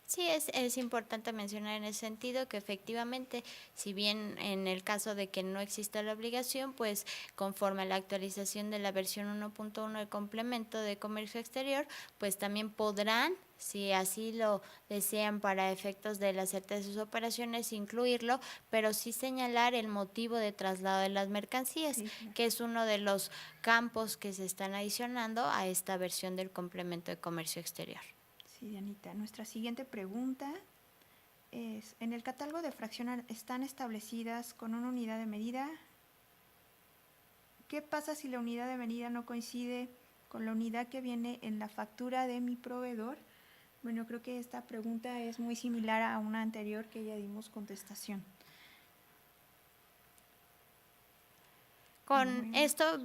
Sí, es importante mencionar en ese sentido que efectivamente, si bien en el caso de que no exista la obligación, pues conforme a la actualización de la versión 1.1 del complemento de comercio exterior, pues también podrán, si así lo desean para efectos de la certeza de sus operaciones, incluirlo, pero sí señalar el motivo de traslado de las mercancías, Sí, claro. que es uno de los campos que se están adicionando a esta versión del complemento de comercio exterior. Sí, Dianita. Nuestra siguiente pregunta es, ¿en el catálogo de fracción están establecidas con una unidad de medida? ¿Qué pasa si la unidad de medida no coincide con la unidad que viene en la factura de mi proveedor? Bueno, creo que esta pregunta es muy similar a una anterior que ya dimos contestación. Con Bueno, esto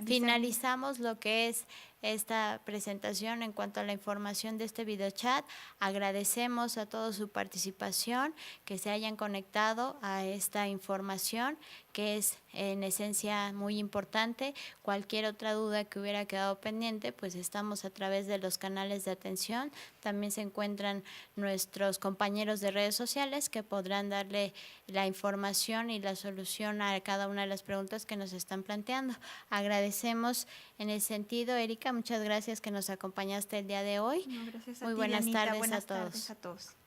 finalizamos lo que es esta presentación en cuanto a la información de este videochat. Agradecemos a todos su participación, que se hayan conectado a esta información que es en esencia muy importante. Cualquier otra duda que hubiera quedado pendiente, pues estamos a través de los canales de atención. También se encuentran nuestros compañeros de redes sociales que podrán darle la información y la solución a cada una de las preguntas que nos están planteando. Agradecemos en el sentido, Erika, muchas gracias que nos acompañaste el día de hoy. No, gracias a Muy ti, buenas Dianita. tardes Buenas a todos. tardes a todos.